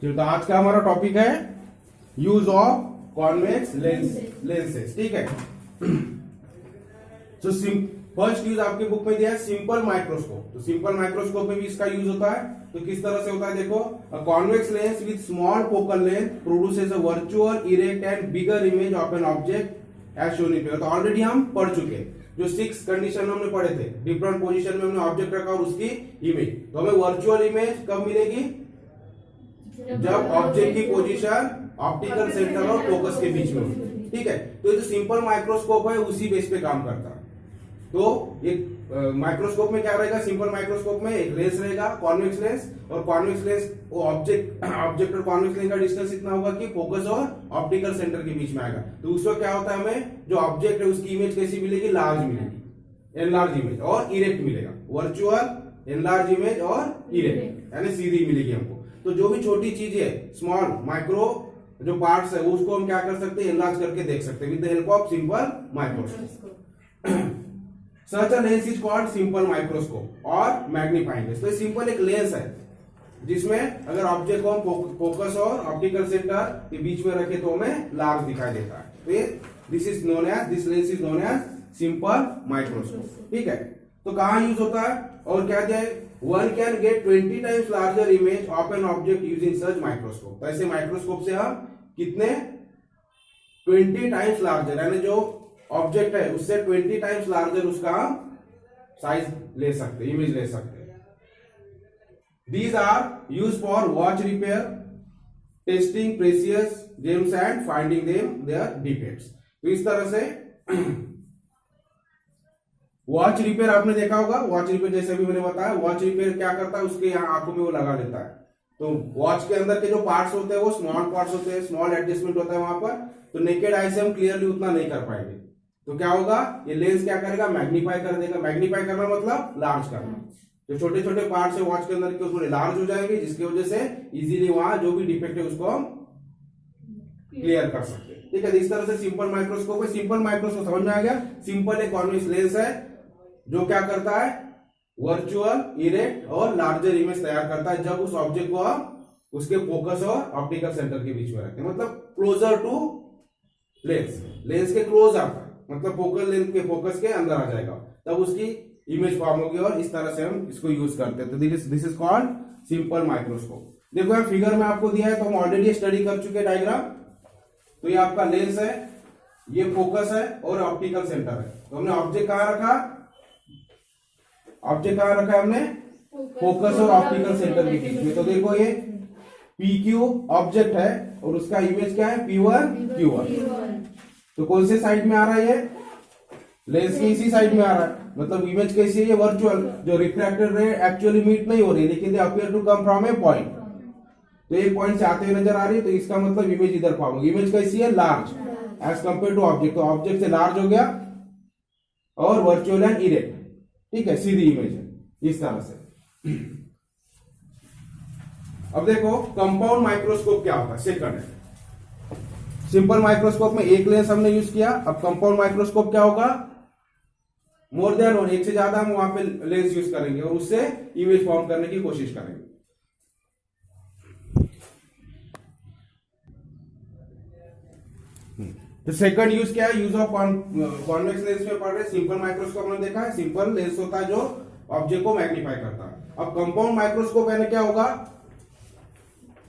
तो आज का हमारा टॉपिक है यूज ऑफ कॉन्वेक्स लेंसेज। ठीक है। तो फर्स्ट यूज आपके बुक में दिया है सिंपल माइक्रोस्कोप। तो सिंपल माइक्रोस्कोप में भी इसका यूज होता है। तो किस तरह से होता है देखो, a convex lens with small focal length produces a virtual erect and bigger image of an object as shown in figure. तो ऑलरेडी हम पढ़ चुके हैं, जो 6 कंडीशन में हमने पढ़े थे, डिफरेंट पोजीशन में हमने ऑब्जेक्ट रखा और उसकी इमेज। तो हमें वर्चुअल इमेज कब मिलेगी, जब ऑब्जेक्ट की पोजीशन ऑप्टिकल सेंटर और फोकस के बीच में होगी। ठीक है। तो ये जो सिंपल माइक्रोस्कोप है उसी बेस पे काम करता है। तो एक माइक्रोस्कोप में क्या रहेगा, सिंपल माइक्रोस्कोप में एक लेंस रहेगा कॉन्वेक्स लेंस, और कॉन्वेक्स लेंस वो ऑब्जेक्ट और कॉन्वेक्स लेंस का डिस्टेंस इतना होगा कि फोकस और ऑप्टिकल सेंटर के बीच में आएगा। तो उसमें क्या होता है, हमें जो ऑब्जेक्ट है उसकी इमेज कैसी मिलेगी, लार्ज मिलेगी, एनलार्ज इमेज और इरेक्ट मिलेगा। वर्चुअल, एनलार्ज इमेज और इरेक्ट यानी सीधी मिलेगी हमको। तो जो भी छोटी चीज है, स्मॉल माइक्रो जो पार्ट्स है उसको हम क्या कर सकते हैं, एनलार्ज करके देख सकते हैं with the help of simple microscope. Such a lens is called simple microscope और मैग्नीफाइंग लेंस। तो ये सिंपल एक लेंस है जिसमें अगर ऑब्जेक्ट को हम फोकस और ऑप्टिकल सेंटर के बीच में रखे तो हमें लार्ज दिखाई देता है। तो ये this lens is known as simple microscope. ठीक है। तो कहां यूज होता है और क्या दिया है, one can get 20 times larger image of an object using such microscope. तो ऐसे माइक्रोस्कोप से हम कितने 20 टाइम्स लार्जर यानी जो ऑब्जेक्ट है उससे 20 टाइम्स लार्जर उसका साइज ले सकते, इमेज ले सकते। These are use for watch repair, testing precious gems and finding their defects. तो इस तरह से वॉच रिपेयर आपने देखा होगा, वॉच रिपेयर जैसे भी मैंने बताया, वॉच रिपेयर क्या करता है, उसके यहाँ आंखों में वो लगा लेता है। तो वॉच के अंदर के जो पार्ट्स होते हैं वो स्मॉल पार्ट्स होते हैं, स्मॉल एडजस्टमेंट होता है वहां पर। तो नेकेड आई से हम क्लियरली उतना नहीं कर पाएंगे। तो क्या होगा, ये लेंस क्या करेगा, मैग्नीफाई कर देगा। मैग्नीफाई करना मतलब लार्ज करना। जो छोटे छोटे पार्ट्स है वॉच के अंदर के थोड़े लार्ज हो जाएंगे, जिसकी वजह से इजीली वहां जो भी डिफेक्ट है उसको हम क्लियर कर सकते हैं। ठीक है। इस तरह से सिंपल माइक्रोस्कोप है। सिंपल माइक्रोस्कोप समझ में आ गया। सिंपल एक कॉन्वेक्स लेंस है जो क्या करता है, वर्चुअल, इरेक्ट और लार्जर इमेज तैयार करता है जब उस ऑब्जेक्ट को हम उसके फोकस और ऑप्टिकल सेंटर के बीच में रखते हैं। मतलब क्लोजर टू लेंस के क्लोज आता है, मतलब फोकल लेंथ के फोकस के अंदर आ जाएगा, तब उसकी इमेज फॉर्म होगी और इस तरह से हम इसको यूज करते हैं। तो this is called simple microscope. देखो यार फिगर में आपको दिया है, तो हम ऑलरेडी स्टडी कर चुके डायग्राम। तो ये आपका लेंस है, ये फोकस है और ऑप्टिकल सेंटर है। तो हमने ऑब्जेक्ट कहां रखा, हमने फोकस और ऑप्टिकल सेंटर के बीच में। तो देखो ये PQ ऑब्जेक्ट है और उसका इमेज क्या है, P1 Q1। तो कौन से साइड में आ रहा है, ये लेंस की इसी साइड में आ रहा है। मतलब इमेज कैसी है, ये वर्चुअल, जो रिफ्रैक्टेड रे एक्चुअली मीट नहीं हो रही, लेकिन they appear to come from a point. तो एक पॉइंट से आते हुए नजर आ रही है, तो इसका मतलब इमेज इधर फॉर्म होगी। इमेज कैसी है, large as compare to object. तो ऑब्जेक्ट से लार्ज हो गया और वर्चुअल एंड इरेक्ट। ठीक है, सीधी इमेज है इस तरह से। अब देखो कंपाउंड माइक्रोस्कोप क्या होता है, सेकंड है। सिंपल माइक्रोस्कोप में एक लेंस हमने यूज किया। अब कंपाउंड माइक्रोस्कोप क्या होगा, मोर देन वन, एक से ज्यादा हम वहां पे लेंस यूज करेंगे और उससे इमेज फॉर्म करने की कोशिश करेंगे। तो सेकंड यूज क्या है, यूज ऑफ कॉन्वेक्स लेंस में पढ़ रहे। सिंपल माइक्रोस्कोप में देखा है, सिंपल लेंस होता है जो ऑब्जेक्ट को मैग्नीफाई करता है। अब कंपाउंड माइक्रोस्कोप यानी क्या होगा,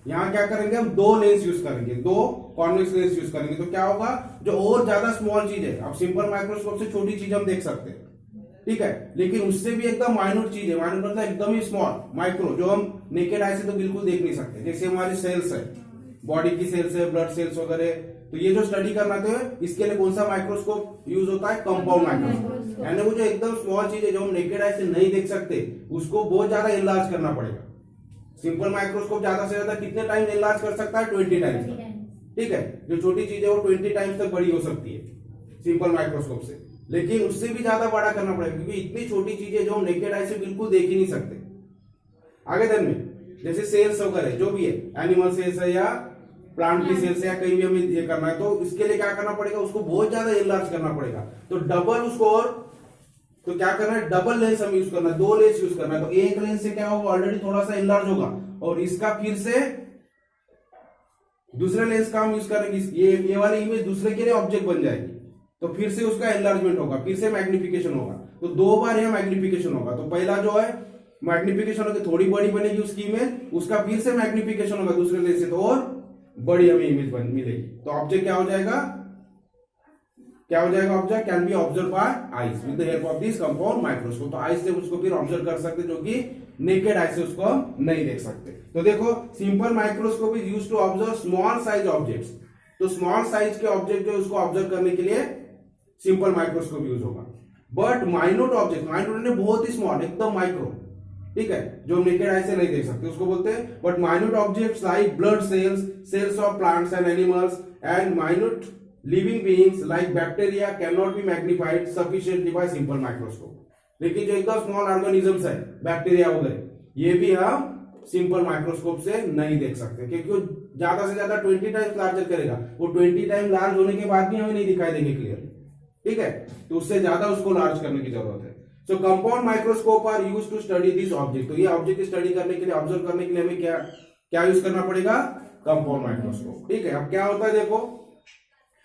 यहां क्या करेंगे, हम 2 लेंस यूज करेंगे, 2 कॉन्वेक्स लेंस यूज करेंगे। तो क्या होगा, जो और ज्यादा स्मॉल चीज है, अब सिंपल माइक्रोस्कोप से छोटी चीज हम देख सकते हैं, ठीक है, लेकिन उससे भी एकदम माइन्यूट चीज है, माइन्यूट मतलब एकदम ही स्मॉल, माइक्रो, जो हम नेकेड आई से तो बिल्कुल देख नहीं सकते। जैसे हमारी सेल्स है, बॉडी की सेल्स है, ब्लड सेल्स वगैरह। तो ये जो स्टडी करना है इसके लिए कौन सा माइक्रोस्कोप यूज होता है, कंपाउंड माइक्रोस्कोप। यानी वो जो एकदम स्मॉल चीज है जो हम नेकेड आई से नहीं देख सकते, उसको बहुत ज्यादा एनलार्ज करना पड़ेगा। सिंपल माइक्रोस्कोप ज्यादा से ज्यादा कितने टाइम एनलार्ज कर सकता है, 20 टाइम्स। ठीक है, जो छोटी चीज है वो 20 टाइम्स तक बड़ी हो सकती है सिंपल माइक्रोस्कोप से, लेकिन उससे भी ज्यादा बड़ा करना पड़ेगा क्योंकि इतनी छोटी चीज है जो हम नेकेड आई से बिल्कुल देख ही नहीं सकते। आगे दिन में जैसे सेल्स वगैरह जो भी है, एनिमल सेल्स है या प्लांट की सेल्स है या कहीं भी हमें ये करना है, तो इसके लिए क्या करना पड़ेगा, उसको बहुत ज्यादा एनलार्ज करना पड़ेगा। तो डबल उसको, और तो क्या करना है, डबल लेंस हम यूज करना है, 2 लेंस यूज करना है। तो एक लेंस से क्या होगा, ऑलरेडी थोड़ा सा एनलार्ज होगा और इसका फिर से दूसरे लेंस का हम यूज करेंगे, ये वाली इमेज दूसरे के लिए ऑब्जेक्ट बन जाएगी, तो फिर से उसका एनलार्जमेंट होगा, फिर से मैग्निफिकेशन होगा, तो 2 बार यहाँ मैग्निफिकेशन होगा। तो पहला जो है मैग्निफिकेशन होगी, थोड़ी बड़ी बनेगी उसकी इमेज, उसका फिर से मैग्निफिकेशन होगा दूसरे लेंस से, तो और बड़ी हमें इमेज मिलेगी। तो ऑब्जेक्ट क्या हो जाएगा, object can be observe by eyes with the help of this compound microscope. तो आईज से उसको फिर ऑब्जर्व कर सकते, जो कि नेकेड आई से उसको नहीं देख सकते। तो देखो, simple microscope is used to observe small size objects. तो स्मॉल साइज के ऑब्जेक्ट जो उसको ऑब्जर्व करने के लिए सिंपल माइक्रोस्कोप यूज होगा। बट माइन्यूट ऑब्जेक्ट, माइन्यूट बहुत ही स्मॉल, एकदम माइक्रो, ठीक है, जो हम नेकेड आई से नहीं देख सकते, उसको बोलते हैं। But minute objects like blood cells, cells of plants and animals and minute living beings like bacteria can not be magnified sufficiently by simple microscope. लेकिन जो एकदम स्मॉल ऑर्गेनिजम्स है, बैक्टीरिया वगैरह, ये भी हम सिंपल माइक्रोस्कोप से नहीं देख सकते, क्योंकि वो ज्यादा से ज्यादा 20 टाइम्स लार्जर करेगा। वो 20 टाइम लार्ज होने के बाद भी हमें नहीं दिखाई देंगे क्लियर, ठीक है, तो उससे ज्यादा उसको लार्ज करने की जरूरत है। So compound microscope are used to study this object. तो ये ऑब्जेक्ट की स्टडी करने के लिए, ऑब्जर्व करने के लिए हमें क्या यूज करना पड़ेगा, कंपाउंड माइक्रोस्कोप, ठीक है। अब क्या होता है देखो,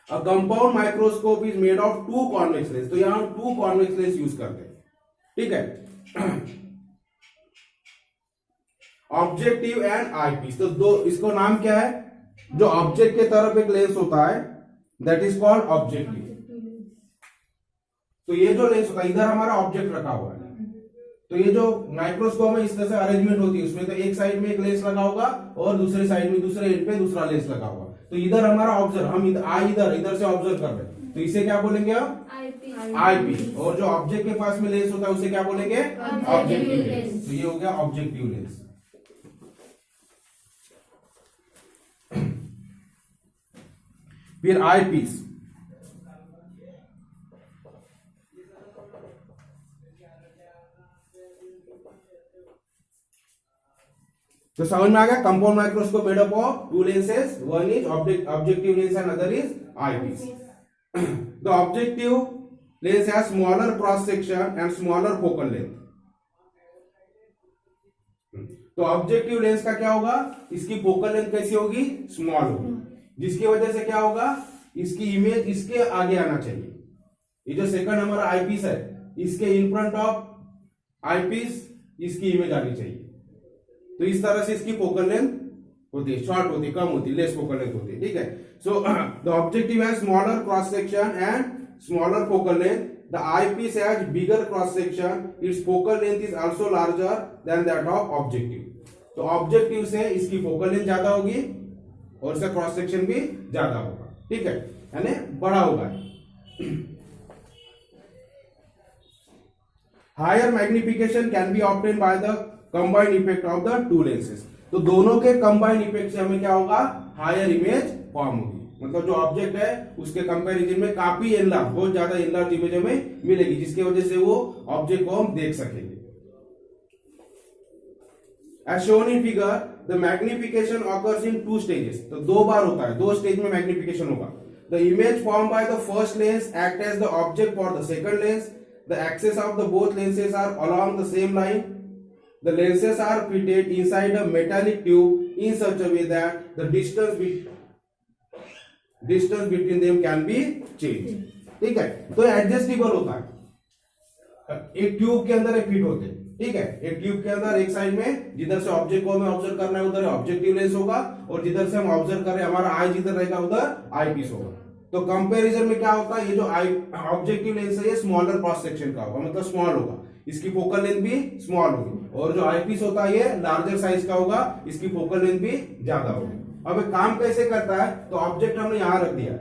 a compound microscope is made of 2 convex lens. तो यहां हम 2 कॉन्वेक्स लेंस यूज करते हैं, ठीक है, ऑब्जेक्टिव एंड आईपीस। तो दो, इसको नाम क्या है, जो ऑब्जेक्ट के तरफ एक लेंस होता है दैट इज कॉल्ड ऑब्जेक्टिव। तो ये जो लेंस होता है, इधर हमारा ऑब्जेक्ट रखा हुआ है, तो ये जो माइक्रोस्कोप में इस तरह से अरेंजमेंट होती है, उसमें तो एक साइड में एक लेंस लगा होगा और दूसरे साइड में, दूसरे एंड पे दूसरा लेंस लगा होगा। तो इधर हमारा ऑब्जर्व, हम इधर से ऑब्जर्व कर रहे हैं, तो इसे क्या बोलेंगे हम, आईपीस। और जो ऑब्जेक्ट के पास में लेंस होता है उसे क्या बोलेंगे, ऑब्जेक्टिव लेंस। तो ये हो गया ऑब्जेक्टिव लेंस। फिर आईपीस, तो समझ में आ गया, compound microscope made up of 2 lenses, one is objective lens and other is eyepiece. The objective lens has smaller cross section and smaller focal length. तो ऑब्जेक्टिव लेंस का क्या होगा, इसकी फोकल लेंथ कैसी होगी, स्मॉल होगी, जिसकी वजह से क्या होगा, इसकी इमेज इसके आगे आना चाहिए। ये जो सेकंड हमारा आईपीस है, इसके इन फ्रंट ऑफ आईपीस इसकी इमेज आनी चाहिए। तो इस तरह से इसकी फोकल लेंथ होती है, शॉर्ट होती है, कम होती है, लेस फोकल लेंथ होती है, ठीक है। So the objective has smaller cross section and smaller focal length. The eyepiece has bigger cross section, it's focal length is also larger than that of objective. तो objective से इसकी focal length ज्यादा होगी और इसका क्रॉस सेक्शन भी ज्यादा होगा, ठीक है, यानी बड़ा होगा। Higher magnification can be obtain by the combined effect of the 2 lenses. तो दोनों के कंबाइंड इफेक्ट से हमें क्या होगा, हायर इमेज फॉर्म होगी। मतलब जो ऑब्जेक्ट है उसके कंपैरिजन में काफी एनलार्ज, बहुत ज्यादा एनलार्ज इमेज हमें मिलेगी, जिसकी वजह से वो ऑब्जेक्ट को हम देख सकेंगे। As shown in figure, the magnification occurs in 2 stages. तो 2 बार होता है, 2 स्टेज में मैग्निफिकेशन होगा। The image formed by the first lens act as the object for the second lens. The axes of the both lenses are along the same line. The lenses are fitted inside a metallic tube in such a way that the distance between them can be changed. ठीक है, तो adjustable होता है, एक tube के अंदर fit होते हैं, ठीक है। एक ट्यूब के अंदर एक साइड में जिधर से ऑब्जेक्ट को हमें ऑब्जर्व करना है उधर ऑब्जेक्टिव लेंस होगा, और जिधर से हम ऑब्जर्व कर रहे हैं हमारा आई जिधर रहेगा उधर आईपीस होगा। तो कंपैरिजन में क्या होता है, ये जो ऑब्जेक्टिव लेंस है ये स्मॉलर क्रॉस सेक्शन का होगा, मतलब स्मॉल होगा, इसकी फोकल लेंथ भी स्मॉल होगी। और जो आईपीस होता है ये लार्जर साइज का होगा, इसकी फोकल लेंथ भी ज्यादा होगी। अब काम कैसे करता है, तो ऑब्जेक्ट हमने यहां रख दिया,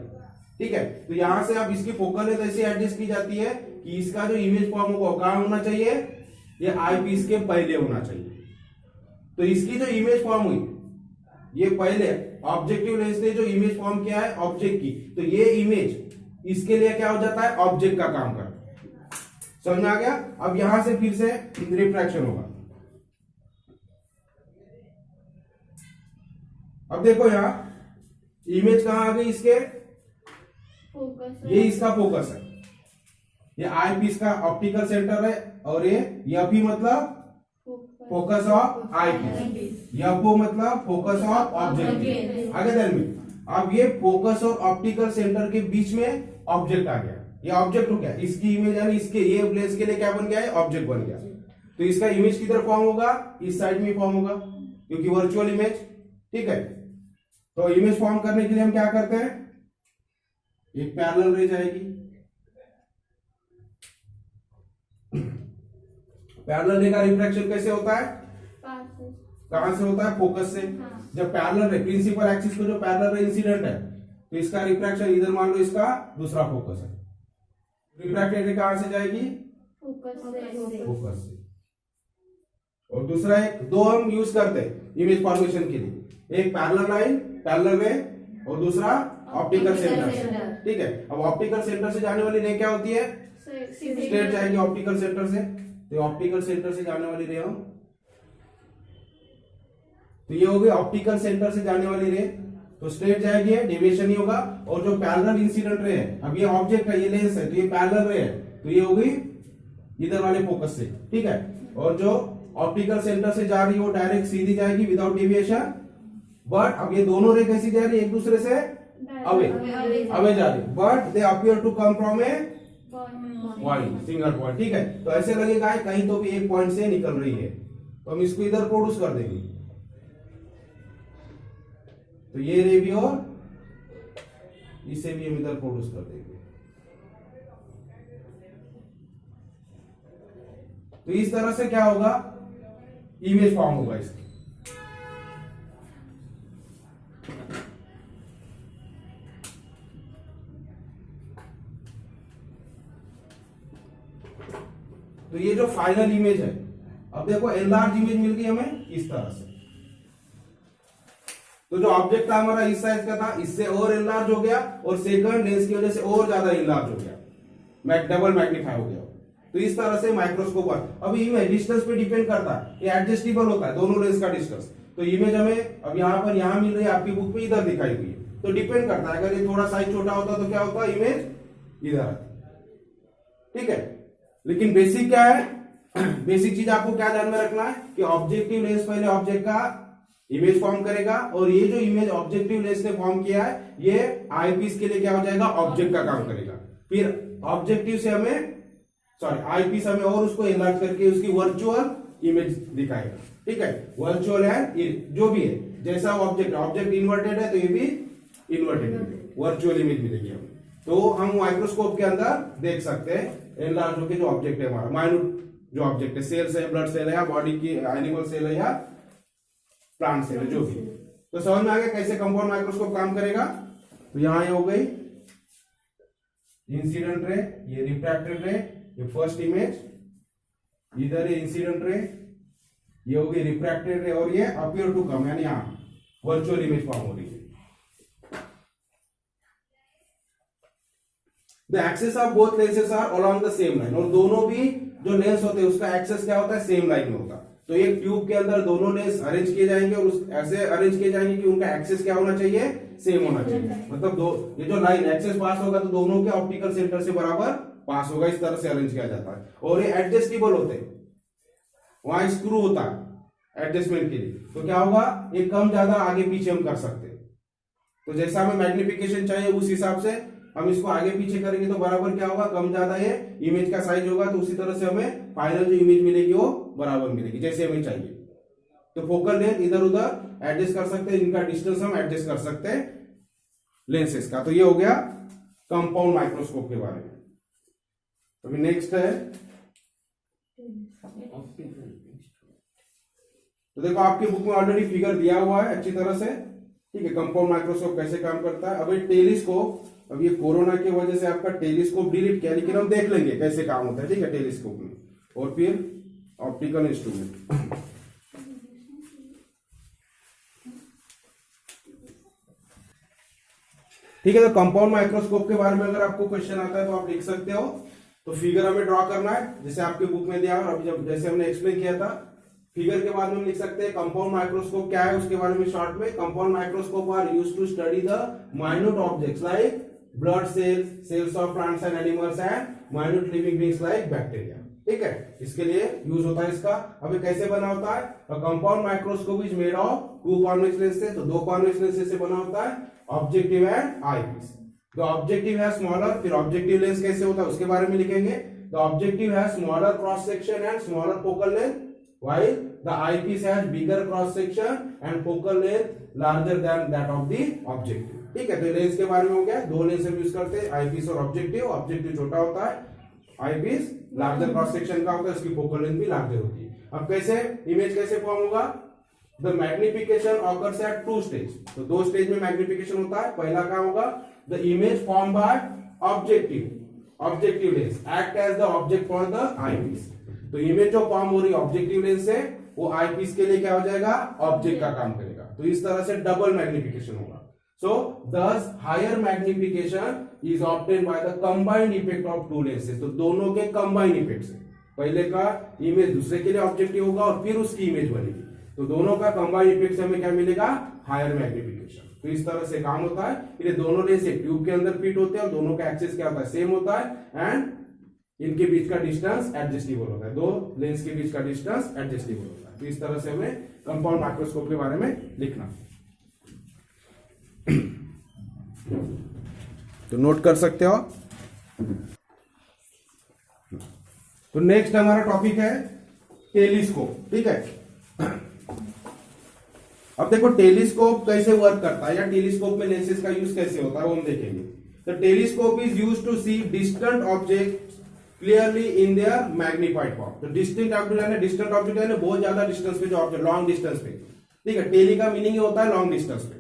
ठीक है, तो यहां से अब इसकी फोकल लेंथ ऐसे एडजस्ट की जाती है कि इसका जो इमेज फॉर्म होगा कहां होना चाहिए, ये आईपीस के पहले होना चाहिए। तो इसकी जो इमेज फॉर्म हुई ये पहले ऑब्जेक्टिव लेंस ने जो इमेज फॉर्म किया है ऑब्जेक्ट की, तो ये इमेज इसके लिए क्या हो जाता है, ऑब्जेक्ट का काम करता है। समझ में आ गया। अब यहां से फिर से रिफ्रैक्शन होगा। अब देखो यहां इमेज कहां आ गई, इसके ये इसका फोकस है, ये आई पीस का ऑप्टिकल सेंटर है, और ये एफ ई मतलब focus of eyepiece, F O मतलब फोकस ऑफ ऑब्जेक्ट। आगे ध्यान में अब ये फोकस और ऑप्टिकल सेंटर के बीच में ऑब्जेक्ट आ गया। ये ऑब्जेक्ट हो गया, इसकी इमेज यानी इसके ये लेंस के लिए क्या बन गया है, ऑब्जेक्ट बन गया। तो इसका इमेज किधर फॉर्म होगा, इस साइड में फॉर्म होगा, क्योंकि वर्चुअल इमेज। ठीक है, तो इमेज फॉर्म करने के लिए हम क्या करते हैं, एक पैरेलल रे जाएगी। पैरेलल रे का रिफ्रैक्शन कैसे होता है, कहां से होता है, फोकस से। जब पैरेलल रे प्रिंसिपल एक्सिस को जो पैरेलल रे इंसिडेंट है, तो इसका रिफ्रैक्शन इधर मान लो इसका दूसरा फोकस है, रिफ्रैक्टेड रे कहां से जाएगी, फोकस से। और दूसरा एक दो हम यूज करते हैं इमेज फॉर्मेशन के लिए, एक पैरेलल लाइन पैरेलल रे और दूसरा ऑप्टिकल सेंटर से। ठीक है, अब ऑप्टिकल सेंटर से जाने वाली रे क्या होती है, स्ट्रेट जाएगी ऑप्टिकल सेंटर से। तो ऑप्टिकल सेंटर से जाने वाली रे हम, तो ये हो गई ऑप्टिकल सेंटर से जाने वाली रे, तो स्ट्रेट जाएगी, डेविएशन ही होगा। और जो पैरेलल इंसिडेंट रे है, अब ये ऑब्जेक्ट है, ये लेंस है, तो ये पैरेलल रे है, तो ये हो गई इधर वाले फोकस से। ठीक है, और जो ऑप्टिकल सेंटर से जा रही है वो डायरेक्ट सीधी जाएगी विदाउट डेविएशन। बट अब ये दोनों रे कैसी जा रही है, एक दूसरे से अवे जा रही, but they appear to come from a point, single point. ठीक है, तो ऐसे लगेगा कहीं तो भी एक पॉइंट से निकल रही है, तो हम इसको इधर प्रोड्यूस कर देंगे। तो ये रे भी और इसे भी हम इधर प्रोड्यूस कर देंगे। तो इस तरह से क्या होगा, इमेज फॉर्म होगा इसकी। तो ये जो फाइनल इमेज है, अब देखो एनलार्ज इमेज मिल गई हमें इस तरह से। तो जो ऑब्जेक्ट था हमारा इस साइज का था, इससे और एनलार्ज हो गया, और सेकंड लेंस की वजह से और ज्यादा एनलार्ज हो गया, डबल मैग्नीफाई हो गया। तो इस तरह से माइक्रोस्कोप अब इमेज डिस्टेंस पे डिपेंड करता है, ये एडजस्टेबल होता है दोनों लेंस का डिस्टेंस। तो इमेज हमें अब यहाँ पर यहाँ मिल रही है, आपकी बुक में इधर दिखाई हुई है, तो डिपेंड करता है। अगर ये थोड़ा साइज छोटा होता तो क्या होता, इमेज इधर आती। ठीक है, लेकिन बेसिक क्या है, बेसिक चीज आपको क्या ध्यान में रखना है कि ऑब्जेक्टिव लेंस पहले ऑब्जेक्ट का इमेज फॉर्म करेगा, और ये जो इमेज ऑब्जेक्टिव लेंस ने फॉर्म किया है, ये आईपीस के लिए क्या हो जाएगा, ऑब्जेक्ट का काम करेगा। फिर ऑब्जेक्टिव से हमें आईपीस हमें और उसको एनलार्ज करके उसकी वर्चुअल इमेज दिखाएगा। ठीक है, वर्चुअल है जो भी है, जैसा ऑब्जेक्ट इन्वर्टेड है तो ये भी इन्वर्टेड वर्चुअल इमेज मिलेगी हमें। तो हम माइक्रोस्कोप के अंदर देख सकते हैं एनलार्ज होकर जो ऑब्जेक्ट है हमारा, माइन्यूट जो ऑब्जेक्ट है, सेल्स है, ब्लड सेल है, या बॉडी की एनिमल सेल है, या प्लांट सेल है, जो भी। तो समझ में आ गया कैसे कंपाउंड माइक्रोस्कोप काम करेगा। तो यहां ये हो गई इंसिडेंट रे, ये रिफ्रैक्टेड रे, ये फर्स्ट इमेज, इधर ये इंसिडेंट रे, ये हो गई रिफ्रैक्टेड रे, और ये अपीयर टू कम यानी यहां वर्चुअल इमेज फॉर्म हो रही है। The axis of both lenses are along the same line, और दोनों भी जो लेंस होते हैं उसका एक्सेस क्या होता है, सेम लाइन में होता है। तो एक ट्यूब के अंदर दोनों लेंस अरेंज किए जाएंगे, और उस ऐसे अरेंज किए जाएंगे कि उनका एक्सेस क्या होना चाहिए, सेम होना चाहिए। मतलब दो ये जो लाइन एक्सेस पास होगा तो दोनों के ऑप्टिकल सेंटर से बराबर पास होगा, इस तरह से अरेंज किया जाता है। और ये एडजस्टेबल होते हैं, वहां स्क्रू होता है एडजस्टमेंट के लिए, तो क्या होगा, ये कम ज्यादा आगे पीछे हम कर सकते हैं। तो जैसा हमें मैग्निफिकेशन चाहिए उस हिसाब से हम इसको आगे पीछे करेंगे, तो बराबर क्या होगा, कम ज्यादा ये इमेज का साइज होगा, तो उसी तरह से हमें फाइनल जो इमेज मिलेगी वो बराबर मिलेगी जैसे हमें चाहिए। तो फोकल लेंथ इधर उधर एडजस्ट कर सकते हैं, इनका डिस्टेंस हम एडजस्ट कर सकते हैं लेंसेस का। तो ये हो गया कंपाउंड माइक्रोस्कोप के बारे में। अभी नेक्स्ट है, तो देखो आपकी बुक में ऑलरेडी फिगर दिया हुआ है अच्छी तरह से। ठीक है, कंपाउंड माइक्रोस्कोप कैसे काम करता है। अभी टेलीस्कोप, अब ये कोरोना की वजह से आपका टेलीस्कोप डिलीट किया, लेकिन हम देख लेंगे कैसे काम होता है। ठीक है, टेलीस्कोप में, और फिर ऑप्टिकल इंस्ट्रूमेंट। ठीक है, तो कंपाउंड माइक्रोस्कोप के बारे में अगर आपको क्वेश्चन आता है तो आप लिख सकते हो। तो फिगर हमें ड्रॉ करना है जैसे आपके बुक में दिया, और अभी जब जैसे हमने एक्सप्लेन किया था, फिगर के बाद में हम लिख सकते हैं कंपाउंड माइक्रोस्कोप क्या है उसके बारे में शॉर्ट में। Compound microscope are used to study the minute objects like blood cells, cells of plants and animals, and minute living beings like bacteria. ठीक है, इसके लिए यूज होता है इसका। अभी कैसे बना होता है, compound microscope is made of 2 convex lenses, तो 2 कॉन्वेक्स लेंसेज से बना होता है ऑब्जेक्टिव एंड आईपीस। तो ऑब्जेक्टिव है स्मॉलर, फिर ऑब्जेक्टिव लेंस कैसे होता है उसके बारे में लिखेंगे। द ऑब्जेक्टिव है smaller cross section and smaller focal length, while the eyepiece has bigger cross section and focal length larger than that of the objective। ठीक है, तो लेंस के बारे में हो गया, दो लेंस यूज करते हैं, आईपीस और ऑब्जेक्टिव। ऑब्जेक्टिव छोटा होता है, आईपीस लार्जर क्रॉस सेक्शन का होता है, उसकी फोकल लेंथ भी लार्जर होती है। अब कैसे इमेज कैसे फॉर्म होगा, the magnification occurs eight 2 stage, तो 2 स्टेज में मैग्निफिकेशन होता है। पहला क्या होगा, the image form by objective lens act as the object for the eyepiece, तो इमेज जो फॉर्म हो रही है ऑब्जेक्टिव लेंस से, वो आईपीस के लिए क्या हो जाएगा, ऑब्जेक्ट का काम करेगा। तो इस तरह से डबल मैग्निफिकेशन होगा। So this higher magnification is obtained by the combined effect of 2 lenses, तो दोनों के कंबाइंड इफेक्ट से पहले का इमेज दूसरे के लिए ऑब्जेक्टिव होगा और फिर उसकी इमेज बनेगी, तो दोनों का कंबाइंड इफेक्ट से हमें क्या मिलेगा, हायर मैग्निफिकेशन। तो इस तरह से काम होता है। ये दोनों लेंस एक ट्यूब के अंदर फिट होते हैं और दोनों का एक्सिस क्या होता है, सेम होता है, एंड इनके बीच का डिस्टेंस एडजस्टेबल होता है, 2 लेंस के बीच का डिस्टेंस एडजस्टेबल होता है। तो इस तरह से हमें कंपाउंड माइक्रोस्कोप के बारे में लिखना, तो नोट कर सकते हो। तो नेक्स्ट हमारा टॉपिक है टेलीस्कोप। ठीक है, अब देखो टेलीस्कोप कैसे वर्क करता है, या टेलीस्कोप में लेंसेज का यूज कैसे होता है वो हम देखेंगे। तो telescope is used to see distant object clearly in their magnified form. तो डिस्टेंट ऑब्जेक्ट है बहुत ज्यादा डिस्टेंस पे जो ऑब्जेक्ट, लॉन्ग डिस्टेंस पे, ठीक है, टेली का मीनिंग ही होता है लॉन्ग डिस्टेंस पे।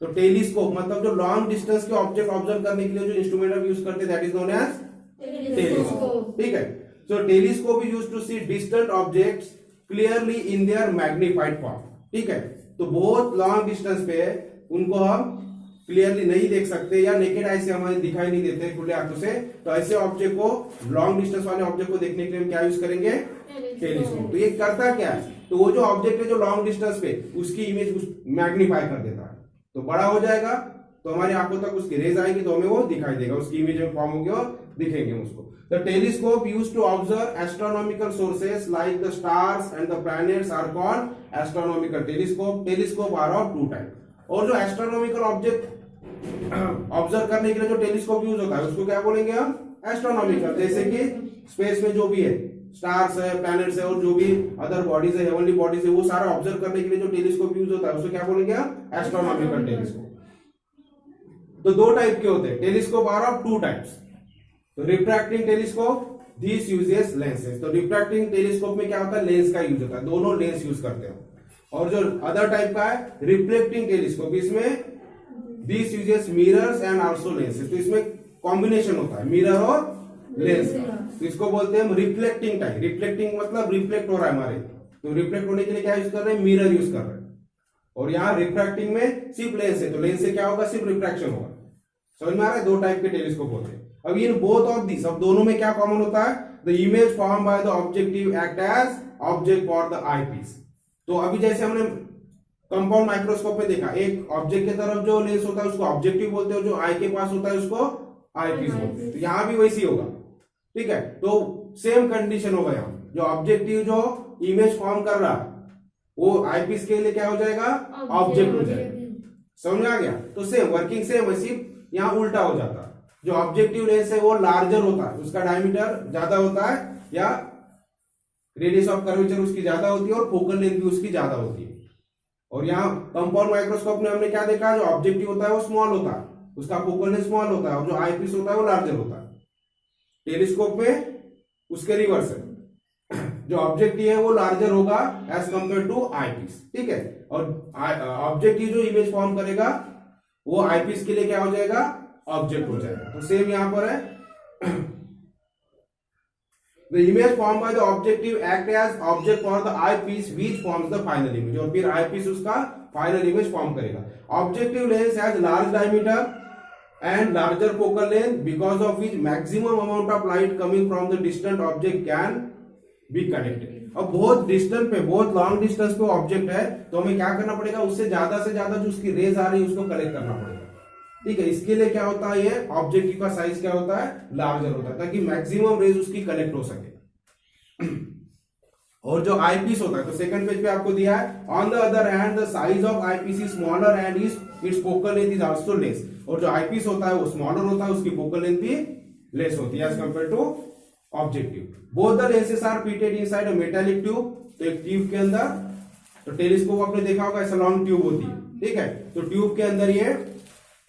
तो टेलीस्कोप मतलब जो लॉन्ग डिस्टेंस के ऑब्जेक्ट ऑब्जर्व करने के लिए जो इंस्ट्रूमेंट हम यूज करते हैं, that is known as telescope. ठीक है, so telescope is used to see distant objects clearly in their magnified form. ठीक है, तो बहुत लॉन्ग डिस्टेंस पे उनको हम क्लियरली नहीं देख सकते, या नेकेड आई से हमें दिखाई नहीं देते खुले आंखों से, तो ऐसे ऑब्जेक्ट को, लॉन्ग डिस्टेंस वाले ऑब्जेक्ट को देखने के लिए हम क्या यूज करेंगे, टेलीस्कोप। तो ये करता क्या है, तो वो जो ऑब्जेक्ट है जो लॉन्ग डिस्टेंस पे, उसकी इमेज मैग्नीफाई कर देता है, तो बड़ा हो जाएगा, तो हमारी आंखों तक उसकी रेज आएगी, तो हमें वो दिखाई देगा, उसकी इमेज में फॉर्म होगी और दिखेंगे उसको। The telescope used to observe astronomical sources like the stars and the planets are called astronomical telescope. Telescope are of 2 type. और जो एस्ट्रोनॉमिकल ऑब्जेक्ट ऑब्जर्व करने के लिए जो टेलीस्कोप यूज होता है उसको क्या बोलेंगे हम, एस्ट्रोनॉमिकल। जैसे कि स्पेस में जो भी है, स्टार्स है, प्लैनेट्स है, और जो भी अदर बॉडीज है, हेवनली बॉडीज है, वो सारा ऑब्जर्व करने के लिए जो टेलीस्कोप यूज होता है उसको क्या बोलेंगे हम, एस्ट्रोनॉमिकल टेलीस्कोप। तो 2 टाइप के होते हैं, टेलीस्कोप आर ऑफ 2 टाइप्स। तो refracting telescope, this uses lenses. तो रिफ्रैक्टिंग टेलीस्कोप में क्या होता है, लेंस का यूज होता है, दोनों लेंस यूज करते हैं। और जो अदर टाइप का है रिफ्लेक्टिंग टेलीस्कोप, इसमें this uses mirrors and also lenses. तो इसमें कॉम्बिनेशन होता है मिरर और लेंस का, तो इसको बोलते हैं रिफ्लेक्टिंग टाइप। रिफ्लेक्टिंग मतलब रिफ्लेक्ट हो रहा है हमारे, तो रिफ्लेक्ट होने के लिए क्या यूज कर रहे हैं, मिरर यूज कर रहे हैं। और यहाँ रिफ्रैक्टिंग में सिर्फ लेंस है, तो लेंस से क्या होगा, सिर्फ रिफ्रैक्शन होगा। समझ में आ रहा है, 2 टाइप के टेलीस्कोप होते हैं। अब इन बोथ ऑफ दिस, अब दोनों में क्या कॉमन होता है, the image form by the objective act as object for the eyepiece. तो अभी जैसे हमने कंपाउंड माइक्रोस्कोप में देखा, एक ऑब्जेक्ट की तरफ जो लेंस होता है उसको ऑब्जेक्टिव बोलते हैं, जो आई के पास होता है उसको आई पीस बोलते हैं। तो यहां भी वैसी होगा, ठीक है, तो सेम कंडीशन होगा यहाँ, जो ऑब्जेक्टिव जो इमेज फॉर्म कर रहा है वो आई पीस के लिए क्या हो जाएगा, ऑब्जेक्ट हो जाएगा। समझ आ गया, तो सेम वर्किंग सेम है, सिर्फ यहाँ उल्टा हो जाता है। जो ऑब्जेक्टिव लेंस है वो लार्जर होता है, उसका डायमीटर ज्यादा होता है, या रेडियस ऑफ कर्वेचर उसकी ज्यादा होती है, और फोकल लेंथ भी उसकी ज्यादा होती है। और यहाँ कंपाउंड माइक्रोस्कोप में हमने क्या देखा, जो ऑब्जेक्टिव होता है वो स्मॉल होता है, उसका फोकल लेंथ स्मॉल होता है, और जो आई पीस होता है वो लार्जर होता है। टेलीस्कोप में उसके रिवर्स है, जो ऑब्जेक्टिव है वो लार्जर होगा as compare to eyepiece. ठीक है, और ऑब्जेक्टिव जो इमेज फॉर्म करेगा वो आई पीस के लिए क्या हो जाएगा, ऑब्जेक्ट हो जाएगा। तो सेम यहां पर है, the image form by the objective act as object for the eyepiece which forms the final image, और फिर आई पीस उसका फाइनल इमेज फॉर्म करेगा। Objective lens has large diameter and larger focal length because of which maximum amount of light coming from the distant object can be collected। अब बहुत distance पे, बहुत long distance पे object है, तो हमें क्या करना पड़ेगा, उससे ज्यादा से ज्यादा जो उसकी रेज आ रही है उसको कलेक्ट करना पड़ेगा। ठीक है, इसके लिए क्या होता है, ये ऑब्जेक्टिव का साइज क्या होता है, लार्जर होता है, ताकि मैक्सिमम रेज उसकी कलेक्ट हो सके। और जो आईपीस होता है, तो सेकंड पेज पे आपको दिया है, on the other hand the size of eyepiece is smaller and it's focal length is also less. और जो आईपीस होता है वो स्मॉलर होता है, उसकी फोकल लेंथ भी लेस होती है as compare to objective. Both the lenses are fitted inside a metallic tube. तो एक ट्यूब के अंदर, तो टेलीस्कोप आपने देखा होगा ऐसा लॉन्ग ट्यूब होती है, ठीक है। तो ट्यूब के अंदर ये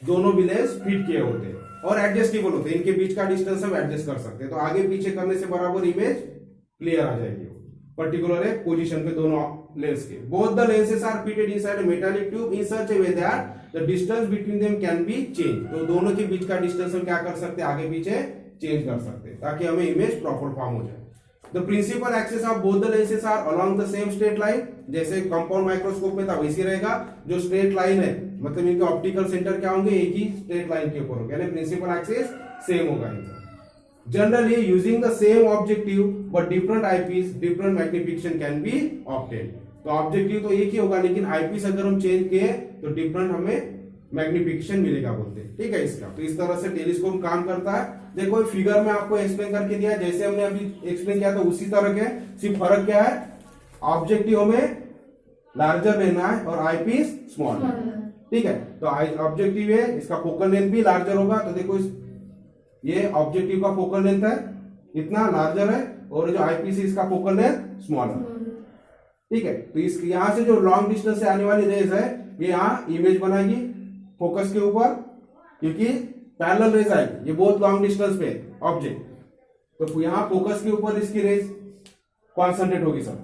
दोनों भी लेंस फिट किए होते हैं और एडजस्टेबल होते हैं, इनके बीच का डिस्टेंस हम एडजस्ट कर सकते हैं। तो आगे पीछे करने से बराबर इमेज क्लियर आ जाएगी, पर्टिकुलर एक पोजीशन पे दोनों लेंस के। Both the lenses are fitted inside a metallic tube in such a way that the distance between them can be change. तो दोनों के बीच का डिस्टेंस हम क्या कर सकते हैं, आगे पीछे चेंज कर सकते हैं, ताकि हमें इमेज प्रॉपर फॉर्म हो जाए। The principal axis of both the lenses are along the same straight line. जैसे कंपाउंड माइक्रोस्कोप में था वैसी रहेगा, जो स्ट्रेट लाइन है मतलब इनके ऑप्टिकल सेंटर क्या होंगे, एक ही स्ट्रेट लाइन के ऊपर होंगे, यानी प्रिंसिपल एक्सिस सेम होगा इनका। Generally using the same objective but different eyepiece, different magnification can be obtained। तो ऑब्जेक्टिव तो एक ही होगा, लेकिन आईपीस अगर हम चेंज किए तो डिफरेंट हमें मैग्निफिकेशन मिलेगा बोलते हैं, ठीक है इसका। तो इस तरह से टेलीस्कोप काम करता है। देखो फिगर में आपको एक्सप्लेन करके दिया, जैसे हमने अभी एक्सप्लेन किया था उसी तरह के, सिर्फ फर्क क्या है, ऑब्जेक्टिव हमें लार्जर लेना है और आईपीस स्मॉल, ठीक है। तो ऑब्जेक्टिव है, इसका फोकल लेंथ भी लार्जर होगा। तो देखो ये ऑब्जेक्टिव का फोकल लेंथ है इतना लार्जर है, और जो आईपीस है इसका फोकल लेंथ स्मॉलर, ठीक है। तो इस यहां से जो लॉन्ग डिस्टेंस से आने वाली रेज है, ये यहाँ इमेज बनाएगी फोकस के ऊपर, क्योंकि पैरेलल रेज आएगी, ये बहुत लॉन्ग डिस्टेंस पे ऑब्जेक्ट, तो यहाँ फोकस के ऊपर इसकी रेज कॉन्सेंट्रेट होगी सब।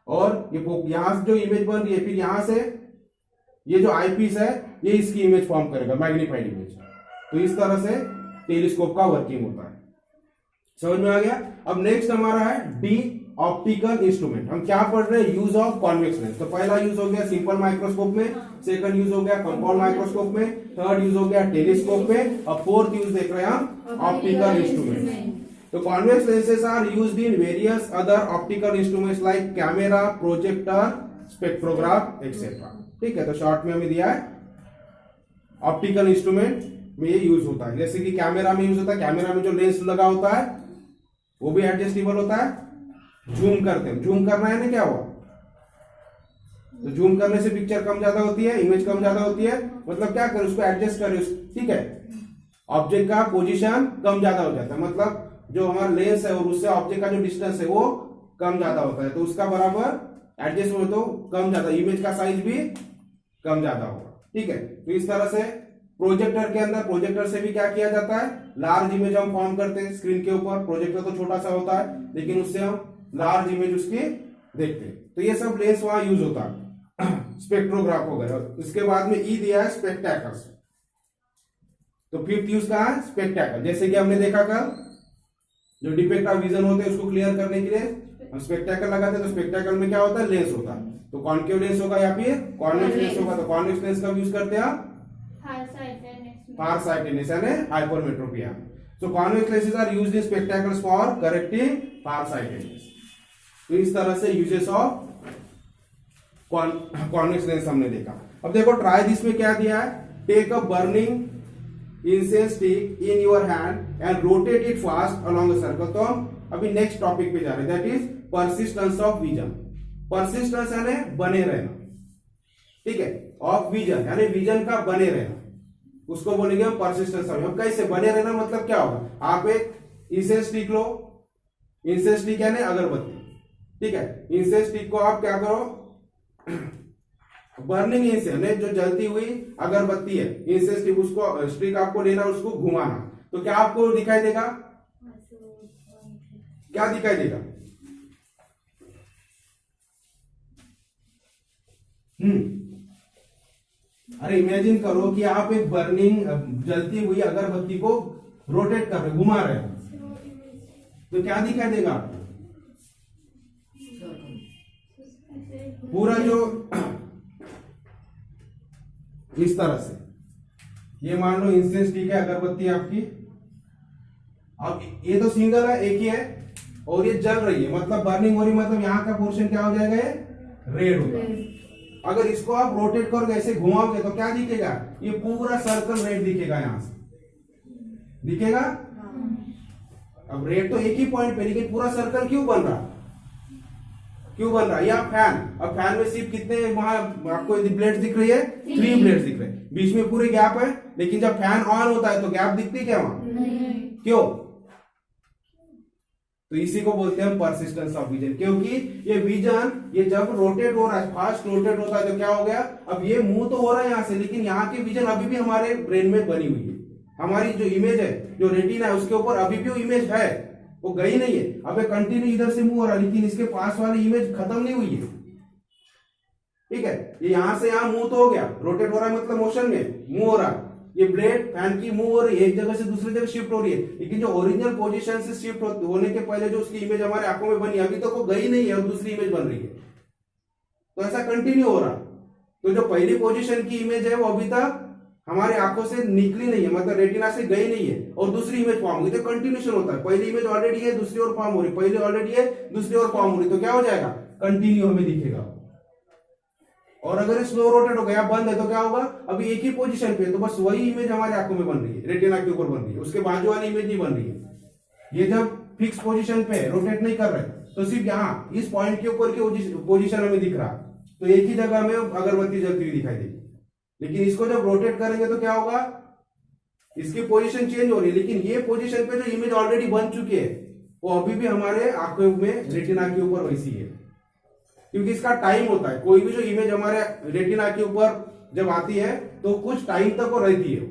और ये यहां से जो इमेज बन रही है, फिर यहां से ये जो आईपीस है ये इसकी इमेज फॉर्म करेगा, मैग्नीफाइड इमेज। तो इस तरह से टेलीस्कोप का वर्किंग होता है, समझ में आ गया। अब नेक्स्ट हमारा है डी ऑप्टिकल इंस्ट्रूमेंट। हम क्या पढ़ रहे हैं, यूज ऑफ कॉन्वेक्स लेंस। तो पहला यूज हो गया सिंपल माइक्रोस्कोप में, सेकंड यूज हो गया कंपाउंड माइक्रोस्कोप में, थर्ड यूज हो गया टेलीस्कोप में, और फोर्थ यूज देख रहे हैं हम ऑप्टिकल इंस्ट्रूमेंट। तो convex lenses are used in various other optical instruments like camera, projector, spectrograph etcetera, ठीक है। तो शॉर्ट में हमें दिया है ऑप्टिकल इंस्ट्रूमेंट में ये यूज होता है। जैसे कि कैमरा में यूज होता है, कैमरा में जो लेंस लगा होता है वो भी एडजस्टेबल होता है। जूम करते हैं, जूम करना है ना, क्या हुआ, तो जूम करने से पिक्चर कम ज्यादा होती है, इमेज कम ज्यादा होती है, मतलब क्या करें, उसको एडजस्ट करें, ठीक है। ऑब्जेक्ट का पोजीशन कम ज्यादा हो जाता है, मतलब जो हमारा लेंस है और उससे ऑब्जेक्ट का जो डिस्टेंस है वो कम ज्यादा होता है, तो उसका बराबर एडजस्ट हो तो कम ज्यादा, इमेज का साइज भी कम ज्यादा होगा, ठीक है। तो इस तरह से प्रोजेक्टर के अंदर, प्रोजेक्टर से भी क्या किया जाता है, लार्ज इमेज हम फॉर्म करते हैं स्क्रीन के ऊपर। प्रोजेक्टर तो छोटा सा होता है, लेकिन उससे हम लार्ज इमेज उसकी देखते हैं। तो ये सब लेंस वहां यूज होता है। स्पेक्ट्रोग्राफ हो गया। इसके बाद में ई दिया है स्पेक्टैकल्स। तो फिफ्थ यूज का है स्पेक्टैकल। जैसे कि हमने देखा कल, जो डिफेक्ट ऑफ विजन होते हैं उसको क्लियर करने के लिए हम स्पेक्टैकल लगाते हैं। तो स्पेक्टैकल में क्या होता है, लेंस होता है। तो कॉन्केव लेंस होगा या फिर कॉन्वेक्स लेंस होगा। तो कॉन्वेक्स लेंस का यूज करते हैं फार साइटेडनेस यानी hypermetropia. So convex lenses are used in spectacles for correcting farsightedness। तो इस तरह से यूजेस ऑफ कॉन्वेक्स लेंस हमने देखा। अब देखो ट्राई दिस में क्या दिया है, take a burning incense stick in your hand and rotate it fast along a circle. तो हम अभी नेक्स्ट टॉपिक पे जा रहे हैं, that is persistence of vision. Persistence यानी बने रहना, ठीक है, ऑफ विजन यानी विजन का बने रहना, उसको बोलेंगे हम परसिस्टेंस। हम कैसे बने रहना, मतलब क्या होगा, आप एक इंसेंस स्टिक लो, इंसेंस स्टिक यानी अगरबत्ती, ठीक है। इंसेंस स्टिक को आप क्या करो, बर्निंग इंसेंस जो जलती हुई अगरबत्ती है, इंसेंस स्टिक, उसको स्टिक आपको लेना, उसको घुमाना, तो क्या आपको दिखाई देगा, क्या दिखाई देगा, अरे इमेजिन करो कि आप एक बर्निंग जलती हुई अगरबत्ती को रोटेट कर रहे, घुमा रहे हो, तो क्या दिखाई देगा आपको, पूरा जो इस तरह से, ये मान लो इंसेंस स्टिक है, अगरबत्ती आपकी, अब ये तो सिंगल है, एक ही है, और ये जल रही है, मतलब बर्निंग हो रही, मतलब यहां का पोर्शन क्या हो जाएगा, ये रेड होगा। अगर इसको आप रोटेट करोगे, ऐसे घुमाओगे, तो क्या दिखेगा, ये पूरा सर्कल रेड दिखेगा, यहां से दिखेगा। अब रेड तो एक ही पॉइंट पे, लेकिन पूरा सर्कल क्यों बन रहा, क्यों बन रहा है? या फैन, अब फैन में सिर्फ कितने वहां आपको ब्लेड्स दिख रही है? 3 ब्लेड्स दिख रहे हैं, बीच में पूरे गैप है, लेकिन जब फैन ऑन होता है तो गैप दिखती है क्या वहां? क्यों? तो इसी को बोलते हैं परसिस्टेंस ऑफ विजन, क्योंकि ये विजन ये जब रोटेट हो रहा है, फास्ट रोटेट होता है तो क्या हो गया, अब ये मूव तो हो रहा है यहां से, लेकिन यहाँ की विजन अभी भी हमारे ब्रेन में बनी हुई है। हमारी जो इमेज है, जो रेटिना है, उसके ऊपर अभी भी वो इमेज है, वो गई नहीं है। अब ये कंटिन्यू इधर से मूव हो रहा है, लेकिन इसके पास वाली इमेज खत्म नहीं हुई है। ठीक है, ये यहां से यहां मूव तो हो गया, रोटेट हो रहा है मतलब मोशन में मूव हो रहा है। ये ब्लेड फैन की मूव हो रही है, एक जगह से दूसरी जगह शिफ्ट हो रही है, लेकिन जो ओरिजिनल पोजीशन से शिफ्ट होने के पहले जो उसकी इमेज हमारे आंखों में बनी अभी तक वो गई नहीं है और दूसरी इमेज बन रही है। तो ऐसा कंटिन्यू हो रहा। तो जो पहली पोजीशन की इमेज है वो अभी तक हमारे आंखों से निकली नहीं है, मतलब रेटिना से गई नहीं है, और दूसरी इमेज फॉर्म हुई। तो कंटिन्यूशन होता है, पहली इमेज ऑलरेडी है, दूसरी और फॉर्म हो रही, पहली ऑलरेडी है, दूसरी और फॉर्म हो रही, तो क्या हो जाएगा? कंटिन्यू हमें दिखेगा। और अगर स्लो रोटेट हो गया, बंद है, तो क्या होगा? अभी एक ही पोजीशन पे, तो बस वही इमेज हमारे आंखों में बन रही है, रेटिना के ऊपर बन रही है, उसके बाजू वाली इमेज नहीं बन रही है। ये जब फिक्स पोजीशन पे रोटेट नहीं कर रहे तो सिर्फ यहाँ इस पॉइंट के ऊपर की पोजीशन हमें दिख रहा, तो एक ही जगह में अगरबत्ती जलती हुई दिखाई देगी। लेकिन इसको जब रोटेट करेंगे तो क्या होगा? इसकी पोजीशन चेंज हो रही है, लेकिन ये पोजीशन पे जो इमेज ऑलरेडी बन चुकी है वो अभी भी हमारे आंखों में रेटिना के ऊपर वैसी है, क्योंकि इसका टाइम होता है। कोई भी जो इमेज हमारे रेटिना के ऊपर जब आती है तो कुछ टाइम तक वो रहती है,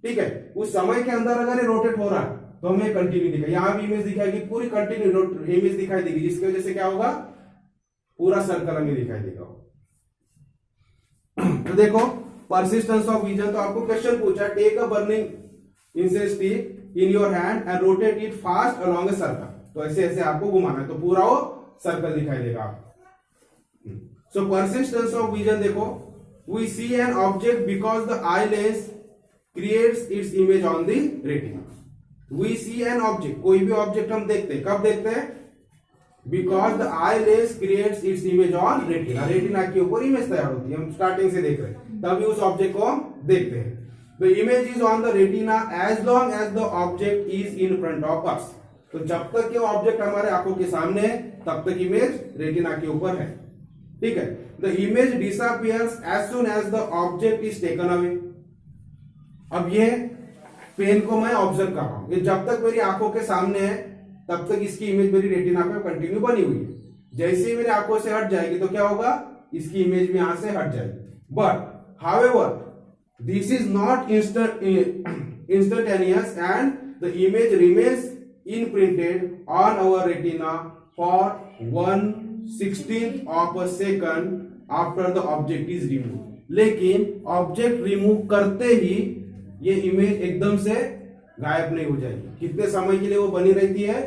ठीक है। उस समय के अंदर अगर ये रोटेट हो रहा है तो हमें कंटिन्यू दिखाई, यहां भी इमेज दिखाएगी, पूरी कंटिन्यू इमेज दिखाई देगी, जिसकी वजह से क्या होगा? पूरा सर्कल हमें दिखाई देगा। तो देखो परसिस्टेंस ऑफ विजन, तो आपको क्वेश्चन पूछा, take a burning incense stick in your hand and rotate it fast along a circle. तो ऐसे ऐसे आपको घुमाना है तो पूरा वो सर्कल दिखाई देगा आपको। So persistence of vision, देखो, we see an object because the eye lens creates its image on the retina. We see an object, कोई भी ऑब्जेक्ट हम देखते हैं, कब देखते हैं? Because the eye lens creates its image on retina. Retina के ऊपर इमेज तैयार होती है, हम स्टार्टिंग से देख रहे हैं, तभी उस ऑब्जेक्ट को हम देखते हैं। The image is on the retina as long as the object is in front of us. तो जब तक ये ऑब्जेक्ट हमारे आंखों के सामने है तब तक इमेज रेटिना के ऊपर है, ठीक है। The image disappears as soon as the object is taken away. अब ये पेन को मैं ऑब्जर्व कर रहा हूं, ये जब तक मेरी आंखों के सामने है तब तक इसकी इमेज मेरी रेटिना पे कंटिन्यू बनी हुई है। जैसे ही मेरी आंखों से हट जाएगी तो क्या होगा? इसकी इमेज भी यहां से हट जाएगी। But however this is not instantaneous and the image remains imprinted on our retina for 1/16 of a second after the object is removed. लेकिन ऑब्जेक्ट रिमूव करते ही ये इमेज एकदम से गायब नहीं हो जाएगी। कितने समय के लिए वो बनी रहती है?